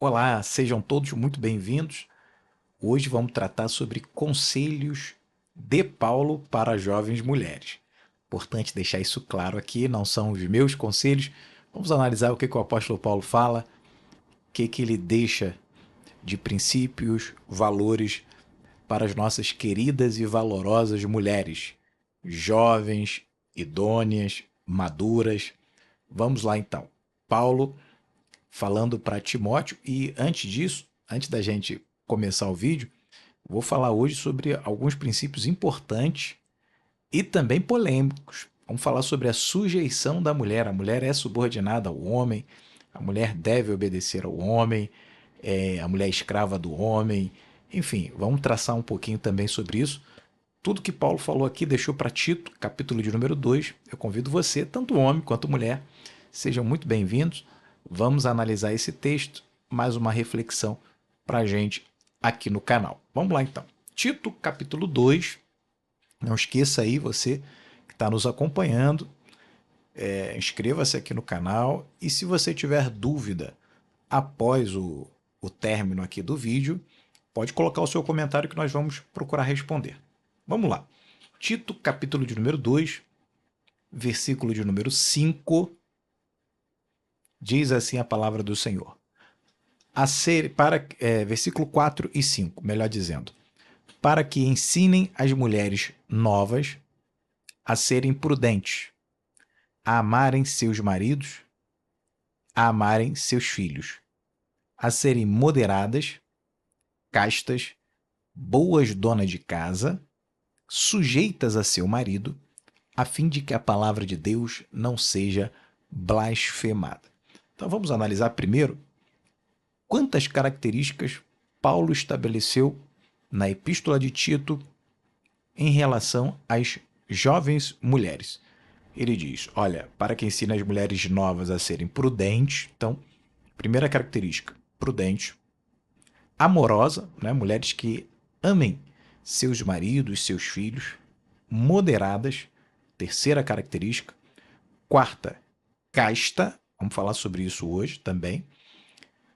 Olá, sejam todos muito bem-vindos. Hoje vamos tratar sobre conselhos de Paulo para jovens mulheres. Importante deixar isso claro aqui, não são os meus conselhos. Vamos analisar o que o apóstolo Paulo fala, o que ele deixa de princípios, valores para as nossas queridas e valorosas mulheres, jovens, idôneas, maduras. Vamos lá então. Paulo falando para Timóteo. E antes disso, antes da gente começar o vídeo, vou falar hoje sobre alguns princípios importantes e também polêmicos. Vamos falar sobre a sujeição da mulher. A mulher é subordinada ao homem, a mulher deve obedecer ao homem, a mulher é escrava do homem. Enfim, vamos traçar um pouquinho também sobre isso. Tudo que Paulo falou aqui deixou para Tito, capítulo de número 2. Eu convido você, tanto homem quanto mulher, sejam muito bem-vindos. Vamos analisar esse texto, mais uma reflexão para a gente aqui no canal. Vamos lá então. Tito, capítulo 2. Não esqueça aí, você que está nos acompanhando, inscreva-se aqui no canal. E se você tiver dúvida após o término aqui do vídeo, pode colocar o seu comentário que nós vamos procurar responder. Vamos lá. Tito, capítulo de número 2, versículo de número 5, diz assim a palavra do Senhor. Versículo 4 e 5, melhor dizendo. Para que ensinem as mulheres novas a serem prudentes, a amarem seus maridos, a amarem seus filhos, a serem moderadas, castas, boas donas de casa, sujeitas a seu marido, a fim de que a palavra de Deus não seja blasfemada. Então vamos analisar primeiro quantas características Paulo estabeleceu na Epístola de Tito em relação às jovens mulheres. Ele diz, olha, para que ensine as mulheres novas a serem prudentes, então, primeira característica, prudente, amorosa, né? Mulheres que amem seus maridos, seus filhos, moderadas, terceira característica. Quarta, casta, vamos falar sobre isso hoje também.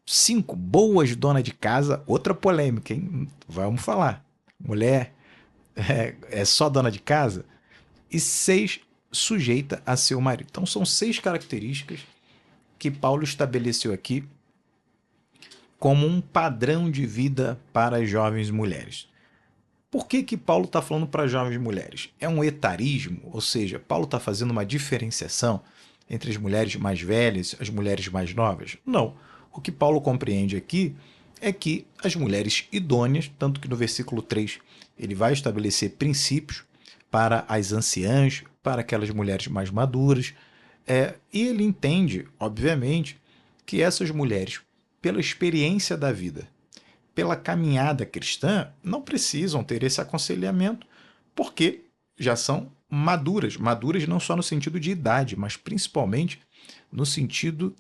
5, boas donas de casa, outra polêmica, hein? Vamos falar. Mulher é só dona de casa. E 6, sujeita a seu marido. Então são 6 características que Paulo estabeleceu aqui como um padrão de vida para as jovens mulheres. Por que Paulo está falando para jovens mulheres? É um etarismo, ou seja, Paulo está fazendo uma diferenciação entre as mulheres mais velhas e as mulheres mais novas? Não. O que Paulo compreende aqui é que as mulheres idôneas, tanto que no versículo 3 ele vai estabelecer princípios para as anciãs, para aquelas mulheres mais maduras, e ele entende, obviamente, que essas mulheres, pela experiência da vida, pela caminhada cristã, não precisam ter esse aconselhamento, porque já são maduras. Maduras não só no sentido de idade, mas principalmente no sentido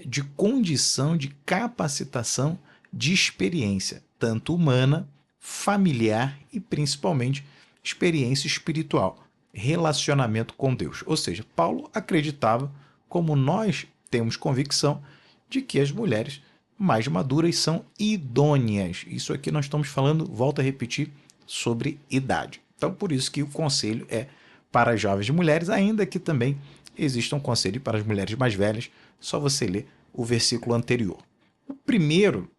de condição, de capacitação, de experiência, tanto humana, familiar e principalmente experiência espiritual, relacionamento com Deus. Ou seja, Paulo acreditava, como nós temos convicção, de que as mulheres mais maduras são idôneas. Isso aqui nós estamos falando, volto a repetir, sobre idade. Então, por isso que o conselho é para as jovens mulheres, ainda que também exista um conselho para as mulheres mais velhas, só você ler o versículo anterior. O primeiro,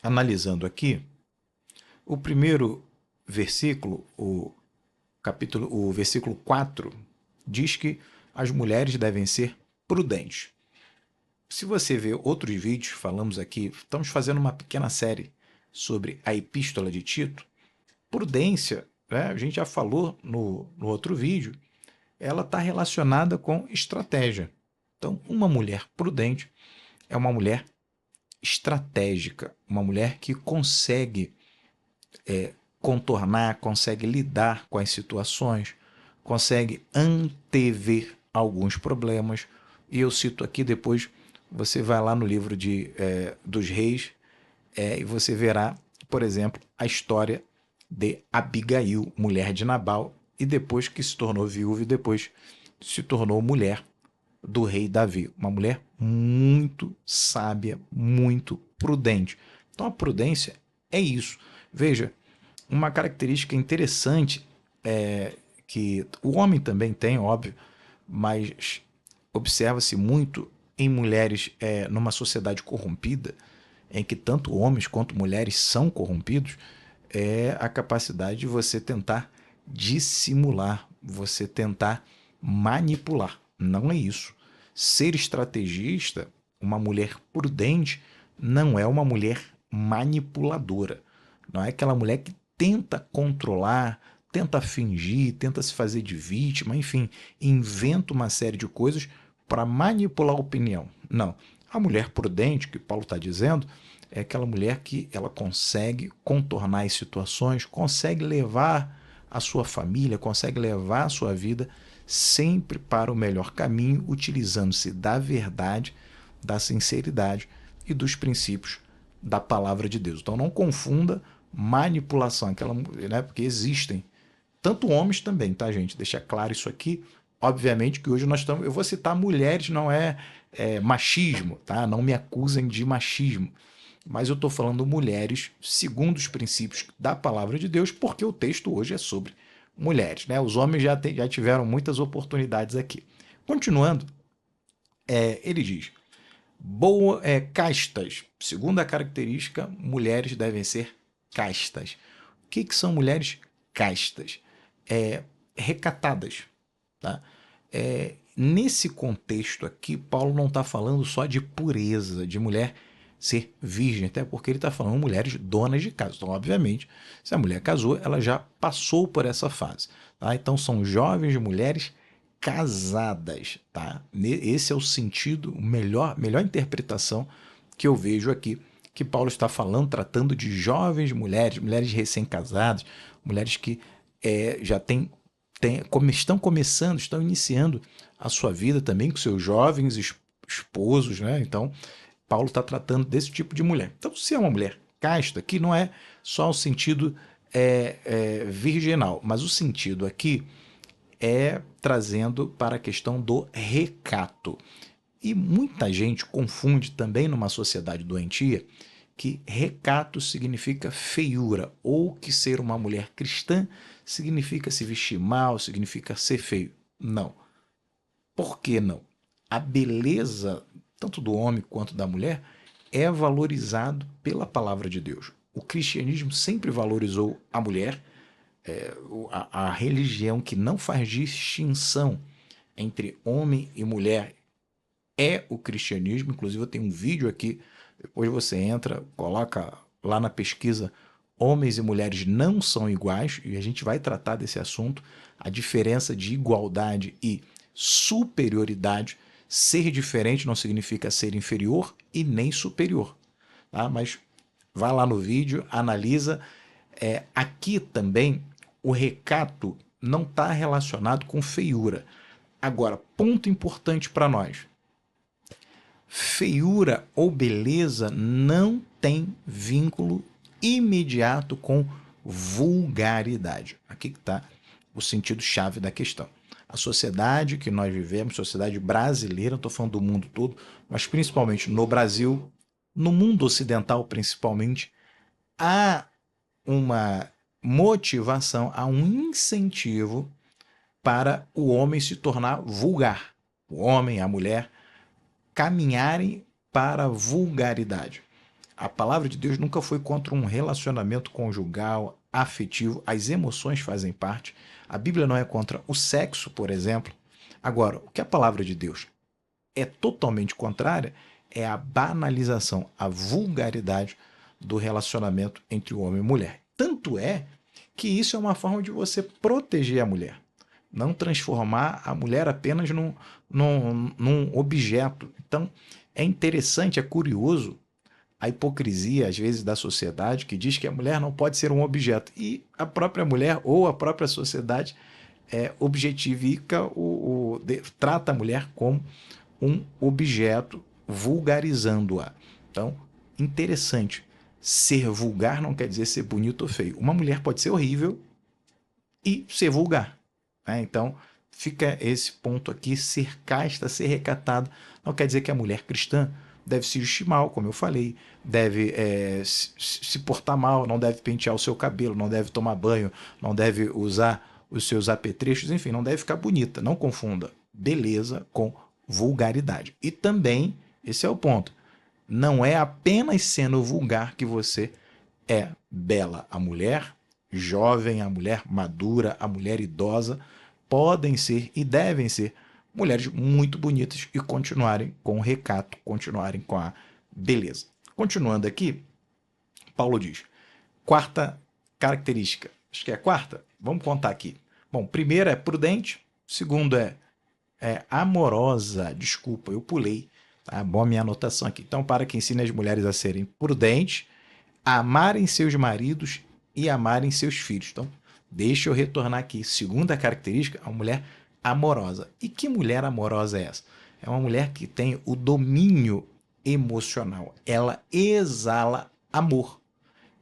analisando aqui, o primeiro versículo, o versículo 4, diz que as mulheres devem ser prudentes. Se você ver outros vídeos, falamos aqui, estamos fazendo uma pequena série sobre a Epístola de Tito. Prudência, né, a gente já falou no outro vídeo, ela está relacionada com estratégia. Então, uma mulher prudente é uma mulher estratégica, uma mulher que consegue contornar, consegue lidar com as situações, consegue antever alguns problemas. E eu cito aqui depois, você vai lá no livro dos reis e você verá, por exemplo, a história de Abigail, mulher de Nabal, e depois que se tornou viúva e depois se tornou mulher do rei Davi. Uma mulher muito sábia, muito prudente. Então a prudência é isso. Veja, uma característica interessante é que o homem também tem, óbvio, mas observa-se muito em mulheres numa sociedade corrompida, em que tanto homens quanto mulheres são corrompidos, é a capacidade de você tentar dissimular, você tentar manipular. Não é isso. Ser estrategista, uma mulher prudente, não é uma mulher manipuladora. Não é aquela mulher que tenta controlar, tenta fingir, tenta se fazer de vítima, enfim, inventa uma série de coisas para manipular a opinião. Não. A mulher prudente, que Paulo está dizendo, é aquela mulher que ela consegue contornar as situações, consegue levar a sua família, consegue levar a sua vida sempre para o melhor caminho, utilizando-se da verdade, da sinceridade e dos princípios da palavra de Deus. Então não confunda manipulação, aquela, né, porque existem tanto homens também, tá, gente? Deixa claro isso aqui. Obviamente que hoje nós estamos. Eu vou citar mulheres, não é machismo, tá? Não me acusem de machismo. Mas eu estou falando mulheres segundo os princípios da palavra de Deus, porque o texto hoje é sobre mulheres, né? Os homens já tiveram muitas oportunidades aqui. Continuando, ele diz: castas. Segunda característica, mulheres devem ser castas. O que são mulheres castas? Recatadas. Tá? Nesse contexto aqui, Paulo não está falando só de pureza, de mulher ser virgem, até porque ele está falando mulheres donas de casa. Então, obviamente, se a mulher casou, ela já passou por essa fase. Tá? Então, são jovens mulheres casadas. Tá? Esse é o sentido, melhor interpretação que eu vejo aqui, que Paulo está falando, tratando de jovens mulheres, mulheres recém-casadas, mulheres que já estão começando, estão iniciando a sua vida também com seus jovens esposos, né? Então, Paulo está tratando desse tipo de mulher. Então, se é uma mulher casta, que não é só o sentido virginal, mas o sentido aqui é trazendo para a questão do recato. E muita gente confunde também numa sociedade doentia que recato significa feiura, ou que ser uma mulher cristã significa se vestir mal, significa ser feio. Não. Por que não? A beleza, tanto do homem quanto da mulher, é valorizado pela palavra de Deus. O cristianismo sempre valorizou a mulher, a religião que não faz distinção entre homem e mulher é o cristianismo. Inclusive, eu tenho um vídeo aqui, depois você entra, coloca lá na pesquisa, homens e mulheres não são iguais, e a gente vai tratar desse assunto, a diferença de igualdade e superioridade. Ser diferente não significa ser inferior e nem superior, tá? Mas vai lá no vídeo, analisa. Aqui também o recato não está relacionado com feiura. Agora, ponto importante para nós: feiura ou beleza não tem vínculo imediato com vulgaridade. Aqui está o sentido chave da questão. A sociedade que nós vivemos, sociedade brasileira, não estou falando do mundo todo, mas principalmente no Brasil, no mundo ocidental principalmente, há uma motivação, há um incentivo para o homem se tornar vulgar. O homem, a mulher, caminharem para a vulgaridade. A palavra de Deus nunca foi contra um relacionamento conjugal, afetivo. As emoções fazem parte. A Bíblia não é contra o sexo, por exemplo. Agora, o que a palavra de Deus é totalmente contrária é a banalização, a vulgaridade do relacionamento entre o homem e a mulher. Tanto é que isso é uma forma de você proteger a mulher. Não transformar a mulher apenas num objeto. Então, é interessante, é curioso a hipocrisia, às vezes, da sociedade que diz que a mulher não pode ser um objeto. E a própria mulher ou a própria sociedade objetifica, trata a mulher como um objeto, vulgarizando-a. Então, interessante. Ser vulgar não quer dizer ser bonito ou feio. Uma mulher pode ser horrível e ser vulgar, né? Então, fica esse ponto aqui, ser casta, ser recatada, não quer dizer que a mulher cristã deve se vestir mal, como eu falei, deve se portar mal, não deve pentear o seu cabelo, não deve tomar banho, não deve usar os seus apetrechos, enfim, não deve ficar bonita. Não confunda beleza com vulgaridade. E também, esse é o ponto, não é apenas sendo vulgar que você é bela. A mulher jovem, a mulher madura, a mulher idosa podem ser e devem ser mulheres muito bonitas e continuarem com o recato, continuarem com a beleza. Continuando aqui, Paulo diz: quarta característica. Acho que é a quarta? Vamos contar aqui. Bom, primeiro é prudente, segundo é amorosa. Desculpa, eu pulei. Tá bom a minha anotação aqui. Então, para que ensine as mulheres a serem prudentes, amarem seus maridos e amarem seus filhos. Então, deixa eu retornar aqui. Segunda característica, a mulher amorosa. E que mulher amorosa é essa? É uma mulher que tem o domínio emocional. Ela exala amor.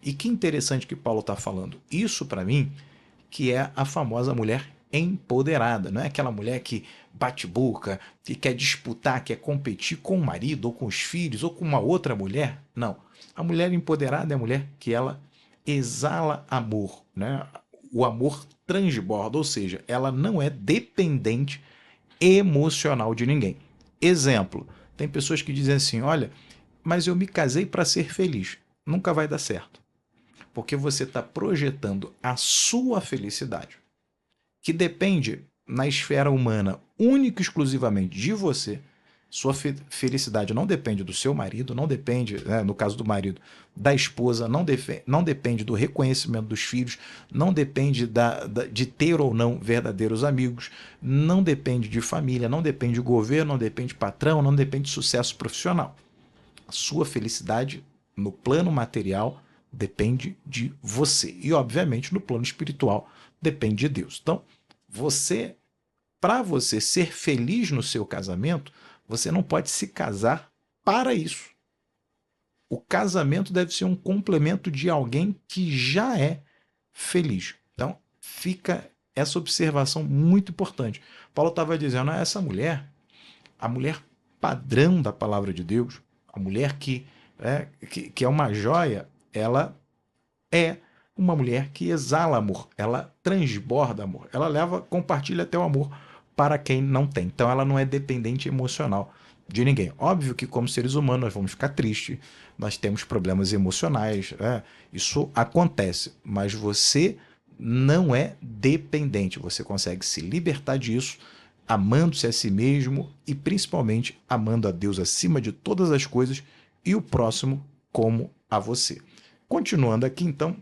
E que interessante que Paulo está falando. Isso, para mim, que é a famosa mulher empoderada. Não é aquela mulher que bate boca, que quer disputar, quer competir com o marido, ou com os filhos, ou com uma outra mulher. Não. A mulher empoderada é a mulher que ela exala amor, né? O amor transborda, ou seja, ela não é dependente emocional de ninguém. Exemplo, tem pessoas que dizem assim: olha, mas eu me casei para ser feliz. Nunca vai dar certo, porque você está projetando a sua felicidade, que depende na esfera humana única e exclusivamente de você. Sua felicidade não depende do seu marido, não depende, né, no caso do marido, da esposa, não depende do reconhecimento dos filhos, não depende de ter ou não verdadeiros amigos, não depende de família, não depende de governo, não depende de patrão, não depende de sucesso profissional. A sua felicidade no plano material depende de você. E, obviamente, no plano espiritual depende de Deus. Então, para você ser feliz no seu casamento, você não pode se casar para isso. O casamento deve ser um complemento de alguém que já é feliz. Então, fica essa observação muito importante. Paulo estava dizendo: essa mulher, a mulher padrão da palavra de Deus, a mulher que é uma joia, ela é uma mulher que exala amor, ela transborda amor, ela compartilha até o amor para quem não tem. Então ela não é dependente emocional de ninguém. Óbvio que como seres humanos nós vamos ficar tristes, nós temos problemas emocionais, isso acontece, mas você não é dependente, você consegue se libertar disso, amando-se a si mesmo e principalmente amando a Deus acima de todas as coisas e o próximo como a você. Continuando aqui, então,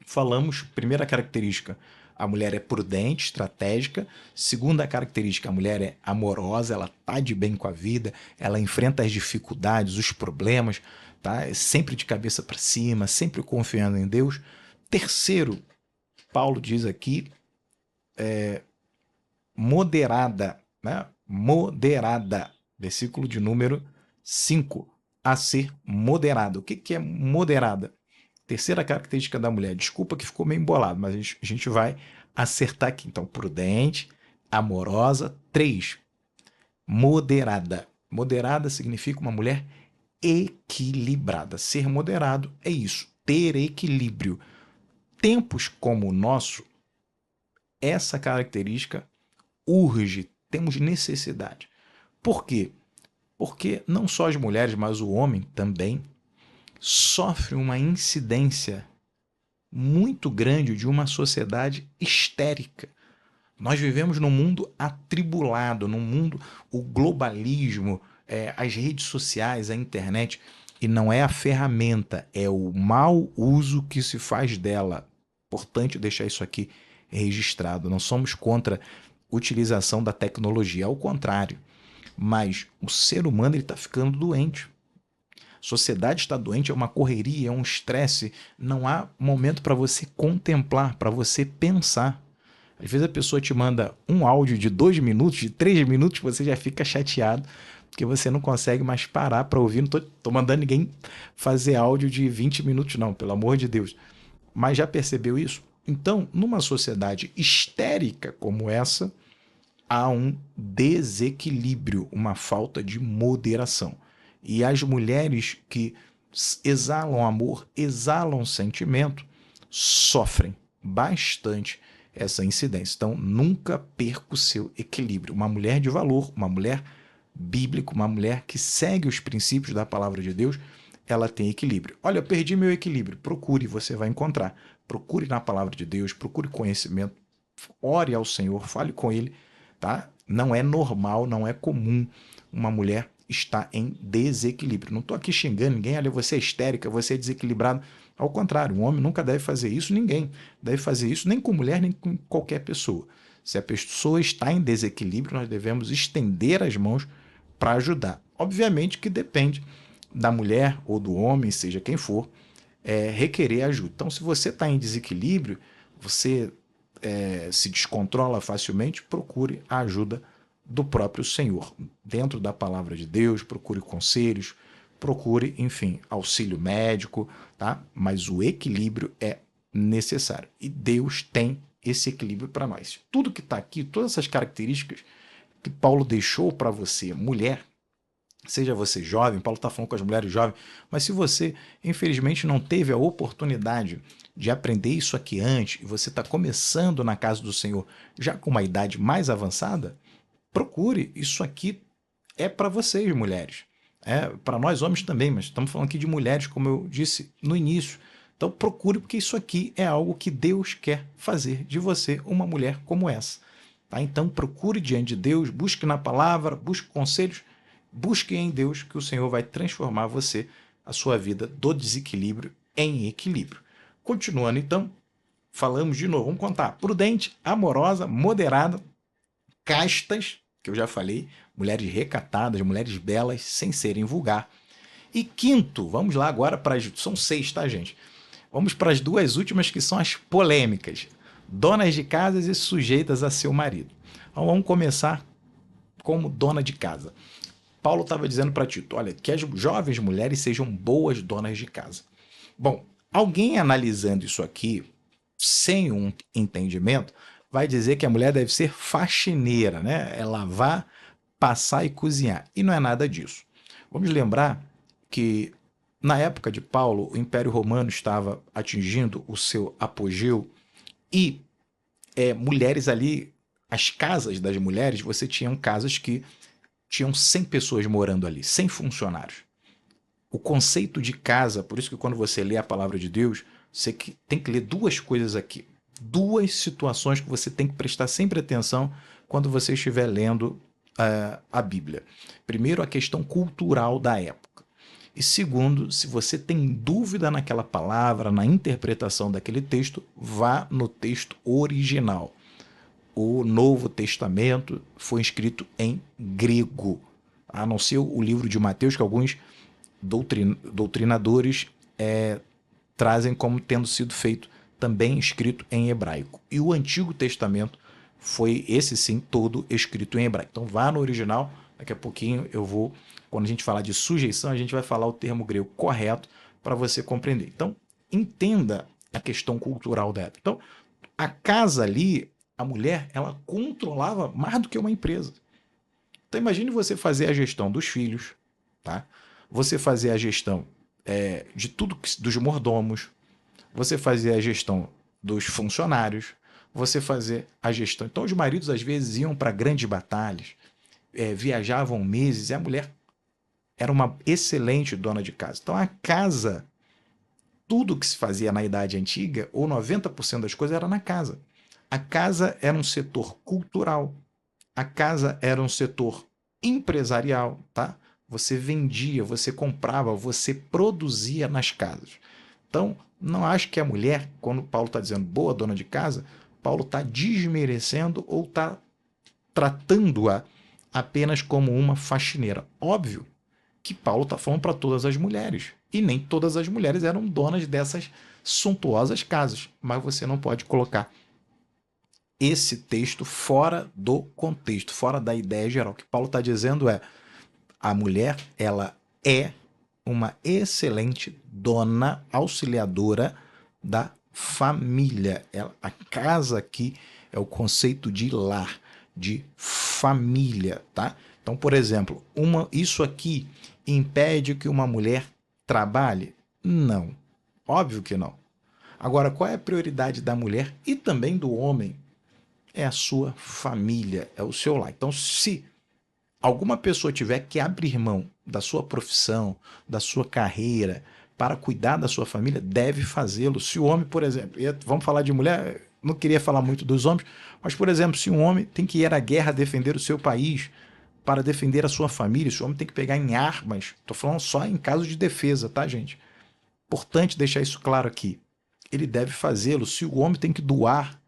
falamos, primeira característica, a mulher é prudente, estratégica. Segunda característica, a mulher é amorosa, ela tá de bem com a vida, ela enfrenta as dificuldades, os problemas, tá? É sempre de cabeça para cima, sempre confiando em Deus. Terceiro, Paulo diz aqui, moderada, né? Moderada. Versículo de número 5. A ser moderada. O que é moderada? Terceira característica da mulher. Desculpa que ficou meio embolado, mas a gente vai acertar aqui. Então, prudente, amorosa. 3. Moderada. Moderada significa uma mulher equilibrada. Ser moderado é isso, ter equilíbrio. Tempos como o nosso, essa característica urge, temos necessidade. Por quê? Porque não só as mulheres, mas o homem também sofre uma incidência muito grande de uma sociedade histérica. Nós vivemos num mundo atribulado, num mundo, o globalismo, as redes sociais, a internet, e não é a ferramenta, é o mau uso que se faz dela. Importante deixar isso aqui registrado. Não somos contra a utilização da tecnologia, ao contrário. Mas o ser humano está ficando doente. A sociedade está doente, é uma correria, é um estresse. Não há momento para você contemplar, para você pensar. Às vezes a pessoa te manda um áudio de 2 minutos, de 3 minutos, você já fica chateado, porque você não consegue mais parar para ouvir. Não tô mandando ninguém fazer áudio de 20 minutos, não, pelo amor de Deus. Mas já percebeu isso? Então, numa sociedade histérica como essa, há um desequilíbrio, uma falta de moderação. E as mulheres que exalam amor, exalam sentimento, sofrem bastante essa incidência. Então, nunca perca o seu equilíbrio. Uma mulher de valor, uma mulher bíblica, uma mulher que segue os princípios da palavra de Deus, ela tem equilíbrio. Olha, eu perdi meu equilíbrio. Procure, você vai encontrar. Procure na palavra de Deus, procure conhecimento, ore ao Senhor, fale com Ele, tá? Não é normal, não é comum uma mulher estar em desequilíbrio. Não estou aqui xingando ninguém, olha, você é histérica, você é desequilibrado. Ao contrário, um homem nunca deve fazer isso, ninguém deve fazer isso, nem com mulher, nem com qualquer pessoa. Se a pessoa está em desequilíbrio, nós devemos estender as mãos para ajudar. Obviamente que depende da mulher ou do homem, seja quem for, requerer ajuda. Então, se você está em desequilíbrio, você se descontrola facilmente, procure a ajuda do próprio Senhor. Dentro da palavra de Deus, procure conselhos, procure, enfim, auxílio médico, tá? Mas o equilíbrio é necessário. E Deus tem esse equilíbrio para nós. Tudo que está aqui, todas essas características que Paulo deixou para você, mulher, seja você jovem, Paulo está falando com as mulheres jovens, mas se você, infelizmente, não teve a oportunidade de aprender isso aqui antes, e você está começando na casa do Senhor já com uma idade mais avançada, procure, isso aqui é para vocês, mulheres. É para nós homens também, mas estamos falando aqui de mulheres, como eu disse no início. Então procure, porque isso aqui é algo que Deus quer fazer de você uma mulher como essa. Tá? Então procure diante de Deus, busque na palavra, busque conselhos, busque em Deus que o Senhor vai transformar você, a sua vida do desequilíbrio em equilíbrio. Continuando então, falamos de novo, vamos contar. Prudente, amorosa, moderada, castas, que eu já falei, mulheres recatadas, mulheres belas, sem serem vulgar. E quinto, vamos lá agora para as... São 6, tá, gente? Vamos para as 2 últimas, que são as polêmicas. Donas de casas e sujeitas a seu marido. Então vamos começar como dona de casa. Paulo estava dizendo para Tito, olha, que as jovens mulheres sejam boas donas de casa. Bom, alguém analisando isso aqui, sem um entendimento, vai dizer que a mulher deve ser faxineira, né? É lavar, passar e cozinhar. E não é nada disso. Vamos lembrar que na época de Paulo, o Império Romano estava atingindo o seu apogeu e mulheres ali, as casas das mulheres, você tinha casas que tinham 100 pessoas morando ali, 100 funcionários. O conceito de casa, por isso que quando você lê a palavra de Deus, você tem que ler 2 coisas aqui. 2 situações que você tem que prestar sempre atenção quando você estiver lendo a Bíblia. Primeiro, a questão cultural da época. E segundo, se você tem dúvida naquela palavra, na interpretação daquele texto, vá no texto original. O Novo Testamento foi escrito em grego, a não ser o livro de Mateus, que alguns doutrinadores trazem como tendo sido feito também escrito em hebraico. E o Antigo Testamento foi, esse sim, todo escrito em hebraico. Então vá no original, daqui a pouquinho eu vou, quando a gente falar de sujeição, a gente vai falar o termo grego correto para você compreender. Então, entenda a questão cultural dela. Então, a casa ali, a mulher, ela controlava mais do que uma empresa. Então imagine você fazer a gestão dos filhos, tá? Você fazer a gestão de tudo, dos mordomos, você fazer a gestão dos funcionários, você fazer a gestão. Então os maridos às vezes iam para grandes batalhas, viajavam meses, e a mulher era uma excelente dona de casa. Então a casa, tudo que se fazia na Idade Antiga, ou 90% das coisas era na casa. A casa era um setor cultural, a casa era um setor empresarial, tá? Você vendia, você comprava, você produzia nas casas. Então, não acho que a mulher, quando Paulo está dizendo boa dona de casa, Paulo está desmerecendo ou está tratando-a apenas como uma faxineira. Óbvio que Paulo está falando para todas as mulheres. E nem todas as mulheres eram donas dessas suntuosas casas. Mas você não pode colocar esse texto fora do contexto, fora da ideia geral. O que Paulo está dizendo é: a mulher, ela é uma excelente dona, auxiliadora da família. A casa aqui é o conceito de lar. de família, tá? Então, por exemplo, isso aqui impede que uma mulher trabalhe? Não. Óbvio que não. Agora, qual é a prioridade da mulher e também do homem? É a sua família, é o seu lar. Então, se alguma pessoa tiver que abrir mão da sua profissão, da sua carreira, para cuidar da sua família, deve fazê-lo. Se o homem, por exemplo, vamos falar de mulher, não queria falar muito dos homens, mas, por exemplo, se um homem tem que ir à guerra defender o seu país, para defender a sua família, se o homem tem que pegar em armas, estou falando só em caso de defesa, tá, gente? Importante deixar isso claro aqui. Ele deve fazê-lo. Se o homem tem que doar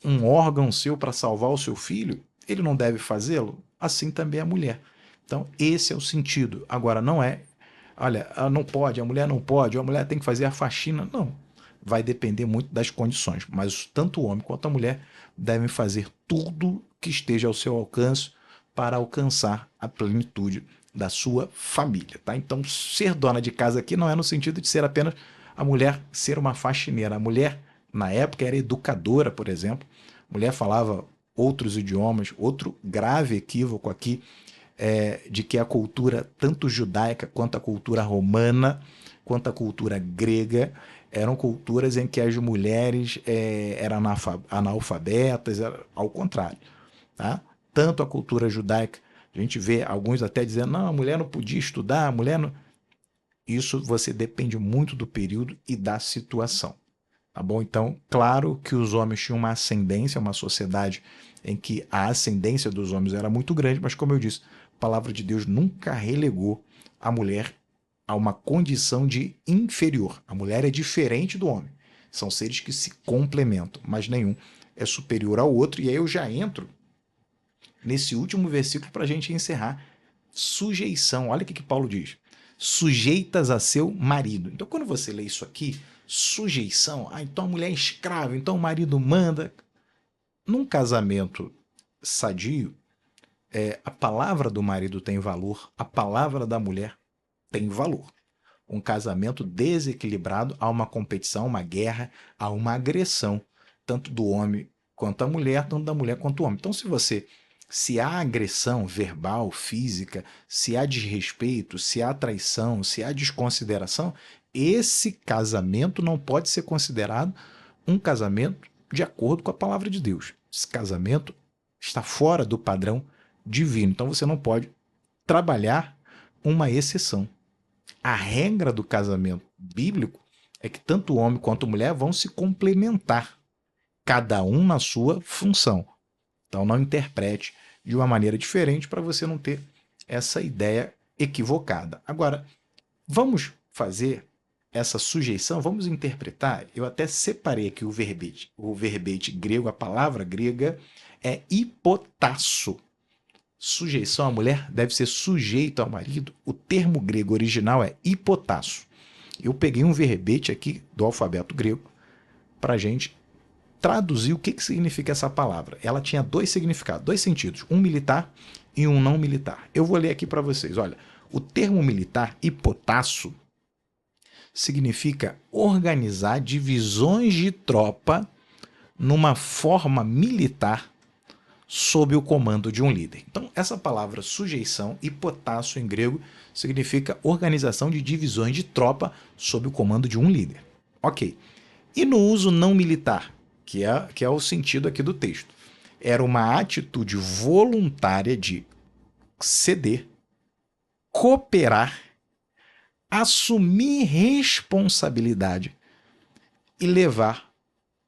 um órgão seu para salvar o seu filho, ele não deve fazê-lo? Assim também a mulher. Então, esse é o sentido. Agora, não é, olha, não pode, a mulher não pode, a mulher tem que fazer a faxina. Não. Vai depender muito das condições. Mas tanto o homem quanto a mulher devem fazer tudo que esteja ao seu alcance para alcançar a plenitude da sua família, tá? Então, ser dona de casa aqui não é no sentido de ser apenas a mulher ser uma faxineira. A mulher, na época, era educadora, por exemplo. A mulher falava outros idiomas. Outro grave equívoco aqui é de que a cultura, tanto judaica quanto a cultura romana, quanto a cultura grega, eram culturas em que as mulheres eram analfabetas, ao contrário, tá? Tanto a cultura judaica, a gente vê alguns até dizendo, não, a mulher não podia estudar, a mulher não... Isso você depende muito do período e da situação. Tá bom? Então, claro que os homens tinham uma ascendência, uma sociedade em que a ascendência dos homens era muito grande, mas como eu disse, a palavra de Deus nunca relegou a mulher a uma condição de inferior. A mulher é diferente do homem. São seres que se complementam, mas nenhum é superior ao outro. E aí eu já entro nesse último versículo para a gente encerrar. Sujeição. Olha o que Paulo diz. Sujeitas a seu marido. Então, quando você lê isso aqui, sujeição, então a mulher é escrava, então o marido manda. Num casamento sadio, a palavra do marido tem valor, a palavra da mulher tem valor. Um casamento desequilibrado, há uma competição, uma guerra, há uma agressão, tanto do homem quanto da mulher, tanto da mulher quanto do homem. Então, se há agressão verbal, física, se há desrespeito, se há traição, se há desconsideração, esse casamento não pode ser considerado um casamento de acordo com a palavra de Deus. Esse casamento está fora do padrão divino. Então você não pode trabalhar uma exceção. A regra do casamento bíblico é que tanto o homem quanto a mulher vão se complementar, cada um na sua função. Então não interprete de uma maneira diferente para você não ter essa ideia equivocada. Agora, vamos fazer essa sujeição, vamos interpretar. Eu até separei aqui o verbete. O verbete grego, a palavra grega é hipotasso. Sujeição à mulher deve ser sujeito ao marido. O termo grego original é hipotasso. Eu peguei um verbete aqui do alfabeto grego para a gente traduzir o que significa essa palavra. Ela tinha dois significados, dois sentidos, um militar e um não militar. Eu vou ler aqui para vocês. Olha, o termo militar, hipotasso, significa organizar divisões de tropa numa forma militar sob o comando de um líder. Então, essa palavra sujeição, hipotasso em grego, significa organização de divisões de tropa sob o comando de um líder. Ok. E no uso não militar, que é o sentido aqui do texto, era uma atitude voluntária de ceder, cooperar, assumir responsabilidade e levar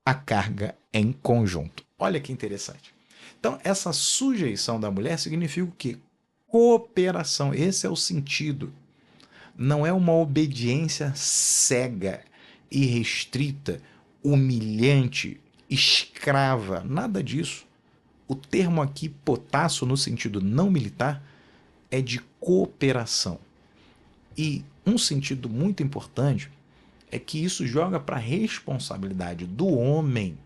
a carga em conjunto. Olha que interessante. Então, essa sujeição da mulher significa o quê? Cooperação. Esse é o sentido. Não é uma obediência cega, irrestrita, humilhante, escrava. Nada disso. O termo aqui, potássio, no sentido não militar, é de cooperação. E um sentido muito importante é que isso joga para a responsabilidade do homem,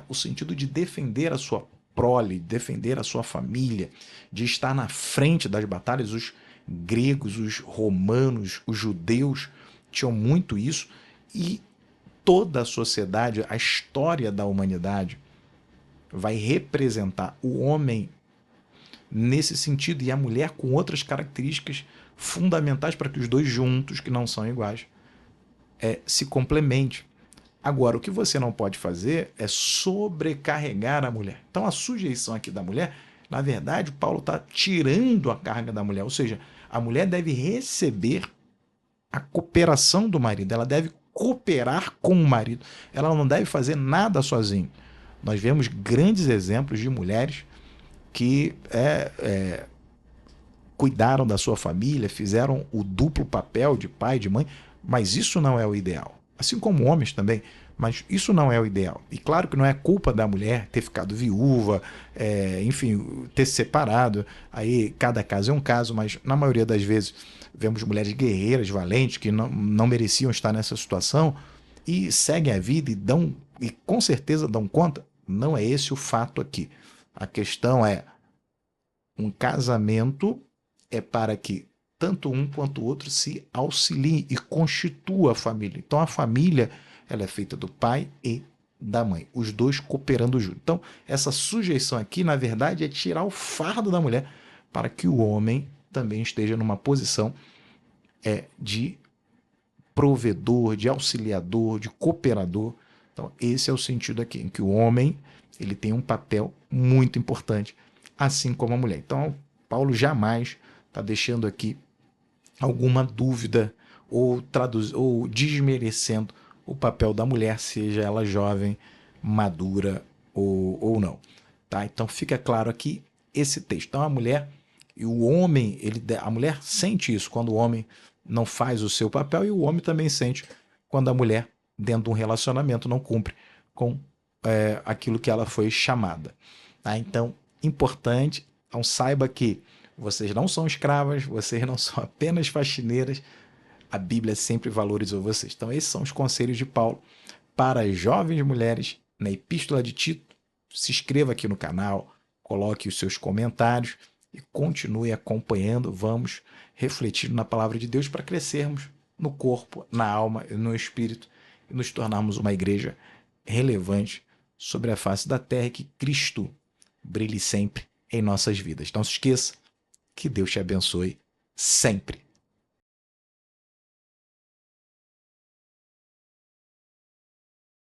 o sentido de defender a sua prole, defender a sua família, de estar na frente das batalhas. Os gregos, os romanos, os judeus tinham muito isso, e toda a sociedade, a história da humanidade vai representar o homem nesse sentido e a mulher com outras características fundamentais para que os dois juntos, que não são iguais, se complementem. Agora, o que você não pode fazer é sobrecarregar a mulher. Então, a sujeição aqui da mulher, na verdade, Paulo está tirando a carga da mulher. Ou seja, a mulher deve receber a cooperação do marido. Ela deve cooperar com o marido. Ela não deve fazer nada sozinha. Nós vemos grandes exemplos de mulheres que cuidaram da sua família, fizeram o duplo papel de pai e de mãe, mas isso não é o ideal. Assim como homens também, mas isso não é o ideal. E claro que não é culpa da mulher ter ficado viúva, enfim, ter se separado. Aí cada caso é um caso, mas na maioria das vezes vemos mulheres guerreiras, valentes, que não mereciam estar nessa situação e seguem a vida e com certeza dão conta. Não é esse o fato aqui. A questão é um casamento é para que tanto um quanto o outro se auxiliem e constitua a família. Então a família ela é feita do pai e da mãe, os dois cooperando juntos. Então essa sujeição aqui, na verdade, é tirar o fardo da mulher para que o homem também esteja numa posição de provedor, de auxiliador, de cooperador. Então esse é o sentido aqui, em que o homem ele tem um papel muito importante, assim como a mulher. Então Paulo jamais está deixando aqui alguma dúvida ou desmerecendo o papel da mulher, seja ela jovem, madura ou não. Tá? Então fica claro aqui esse texto. Então a mulher e o homem, a mulher sente isso quando o homem não faz o seu papel e o homem também sente quando a mulher, dentro de um relacionamento, não cumpre com aquilo que ela foi chamada. Tá? Então, importante, então saiba que vocês não são escravas, vocês não são apenas faxineiras, a Bíblia sempre valorizou vocês. Então, esses são os conselhos de Paulo para as jovens mulheres na Epístola de Tito. Se inscreva aqui no canal, coloque os seus comentários e continue acompanhando. Vamos refletir na palavra de Deus para crescermos no corpo, na alma e no espírito e nos tornarmos uma igreja relevante sobre a face da terra e que Cristo brilhe sempre em nossas vidas. Não se esqueça, que Deus te abençoe sempre.